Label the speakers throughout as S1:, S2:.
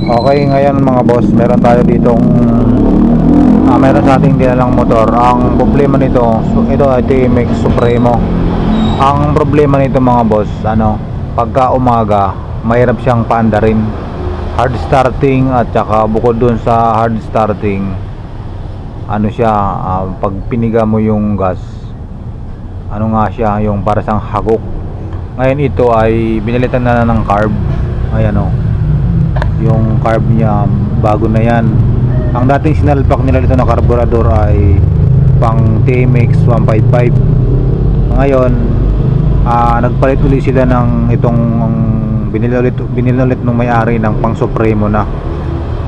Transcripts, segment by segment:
S1: Okay, ngayon mga boss, meron tayo ditong meron sa ating dinalang motor. Ang problema nito, ito ay TMX Supremo. Ang problema nito mga boss, pagka umaga, mahirap siyang paandarin. Hard starting, at saka bukod dun sa hard starting, pag piniga mo yung gas, yung para siyang hagok. Ngayon ito ay binalitan na ng carb. Ayan yung carb niya bago na yan. Ang dating sinalpak nila dito na karburador ay pang TMX 155. Ngayon nagpalit ulit sila ng itong binili ulit ng may-ari ng pang Supremo na.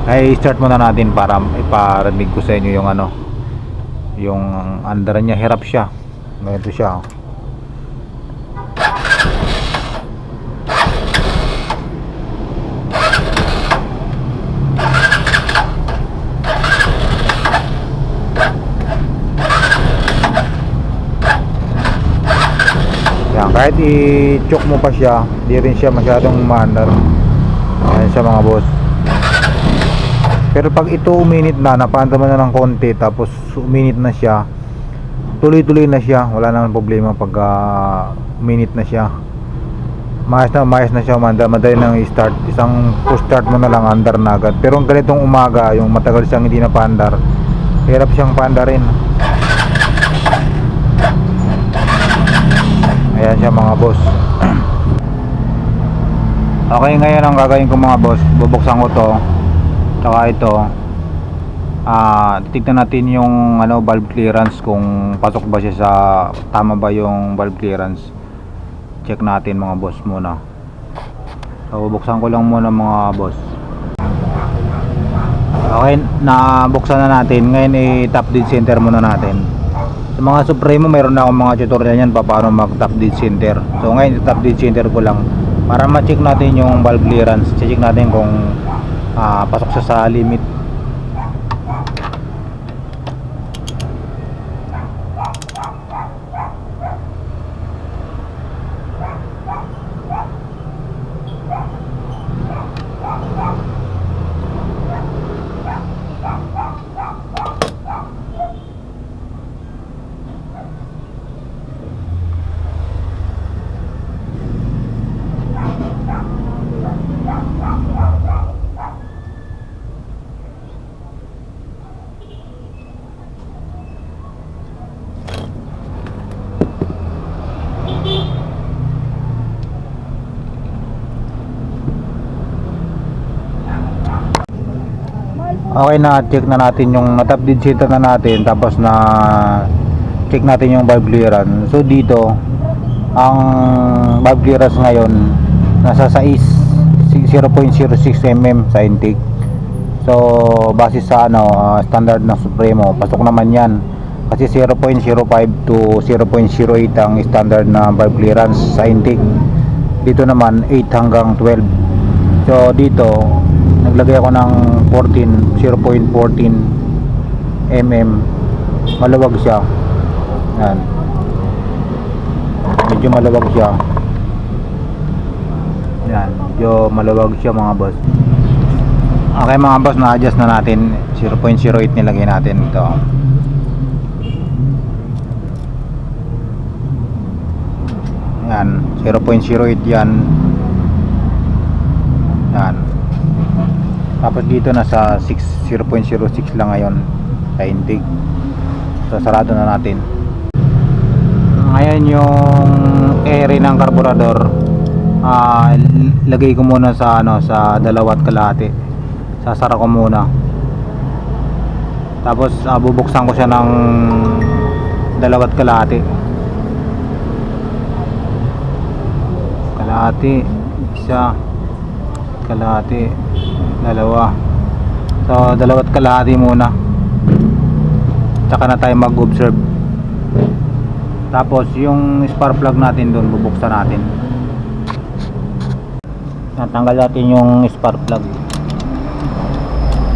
S1: Ay start muna natin para iparinig ko sa inyo yung under niya. Hirap siya. Ganito siya. Kahit i-choke mo pa siya, di rin siya masyadong maandar. Ayan siya mga boss. Pero pag ito uminit na, napanda mo na ng konti, tapos uminit na siya, tuloy-tuloy na siya, wala namang problema pag uminit na siya. Mayos na siya, madali nang i-start. Isang push start mo na lang, andar na agad. Pero ang ganitong umaga, yung matagal siyang hindi na paandar, hirap siyang paandarin. Ayan siya mga boss. Okay, ngayon ang gagawin ko mga boss, bubuksan ko to, tsaka ito. Titignan natin yung valve clearance, kung pasok ba siya sa tama ba yung valve clearance. Check natin mga boss muna. So bubuksan ko lang muna mga boss. Okay, nabuksan na natin. Ngayon i-top dead center muna natin. Sa mga Supremo, mayroon na akong mga tutorial yan paano mag top dead center. So ngayon top dead center ko lang para ma-check natin yung valve clearance. Check natin kung pasok siya sa limit. Okay, na check na natin yung na-top dead center na natin, tapos na check natin yung valve clearance. So dito ang valve clearance ngayon nasa 0.06 mm sa intake. So base sa standard ng Supremo, pasok naman yan kasi 0.05 to 0.08 ang standard na valve clearance sa intake. Dito naman 8 hanggang 12. So dito naglagay ako ng 0.14 mm. Malawag siya. Yan. Medyo malawag siya. Yan, medyo malawag siya mga boss. Okay mga boss, na-adjust na natin. 0.08 nilagay natin ito. Yan, 0.08 yan. Yan. Tapos dito nasa 0.06 lang ngayon sa intake. So sarado na natin. Ngayon yung area ng karburador, lagay ko muna sa sa 2.5. Sasara ko muna. Tapos bubuksan ko siya ng 2.5. Kalahati, isa, kalahati, dalawa. So 2.5 muna, tsaka na tayo mag-observe. Tapos yung spark plug natin doon bubuksan natin. Natanggal natin yung spark plug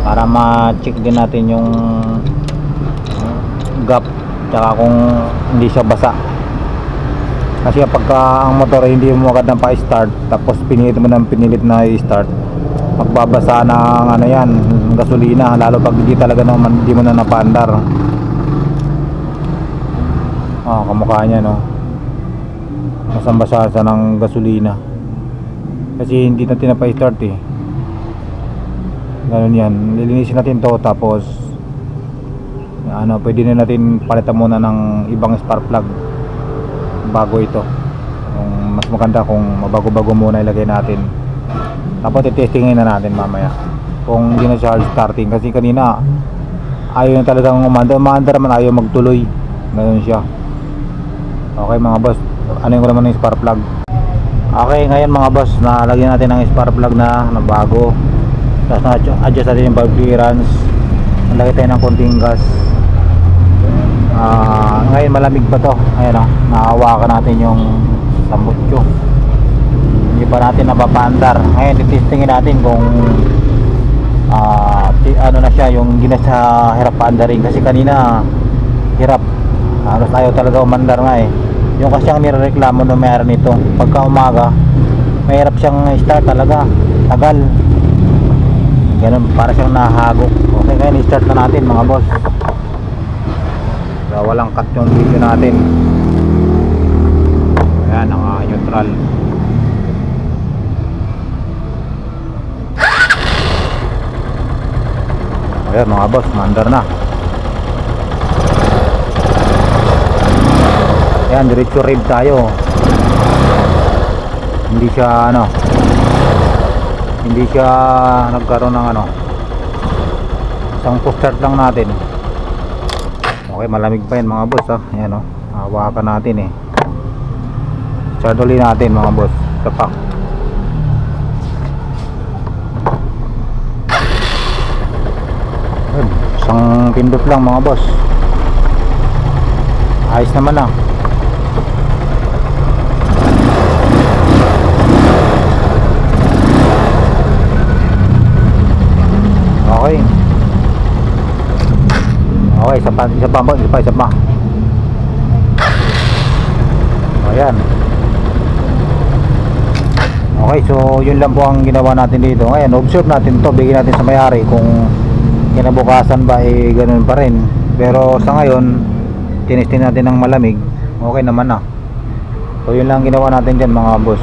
S1: para ma-check din natin yung gap, tsaka kung hindi siya basa. Kasi pagka ang motor hindi mo agad na pa-start, tapos pinilit mo ng pinilit na i-start, magbabasa ng ano yan, gasolina, lalo pag hindi talaga naman, hindi mo na napandar. Kamukha niya, no, basang-basa ng gasolina kasi hindi natin napa-start eh. Ganun yan, lilinisin natin to, tapos pwede na natin palitan muna ng ibang spark plug bago ito. Yung mas maganda kung mabago-bago muna ilagay natin, tapos i-testingin na natin mamaya kung hindi na siya starting, kasi kanina ayaw na talagang umandar man, ayaw magtuloy. Ganun siya. Okay mga boss, ano yung naman ng spark plug. Okay, ngayon mga boss, nalagyan natin ng spark plug na bago, tapos na-adjust natin yung valve clearance, nalagay tayo ng konting gas. Ngayon malamig pa to, ayan o, nahawakan natin yung tambutso, hindi pa natin napapandar. Ngayon titestingin natin kung ano na siya, yung hindi na siya hirap paandarin, kasi kanina hirap, halos ayaw talaga umandar nga eh. Yung kasi ang nirereklamo na mayroon nito, pagka umaga mahirap siyang start talaga, tagal ganun, para siyang nahagok. Okay, ngayon i-start na natin mga boss. So, walang cut yung video natin. Ayan, naka-neutral. Ayan mga boss, mandar na. Ayan, diretso rib tayo. Hindi siya hindi siya nagkaroon ng isang push-start lang natin. Okay, malamig pa yan mga boss ha. Ayan o, hawakan natin eh. Start ulit natin mga boss, tapak. Isang pindot lang mga boss, ayos naman na. Okay. Okay, isa pa. Ayan. Okay, so yun lang po ang ginawa natin dito. Ngayon, observe natin to, bigyan natin sa may-ari kung kinabukasan ba ganun pa rin. Pero sa ngayon, tinesting natin ng malamig, okay naman na. So yun lang ginawa natin dyan mga boss.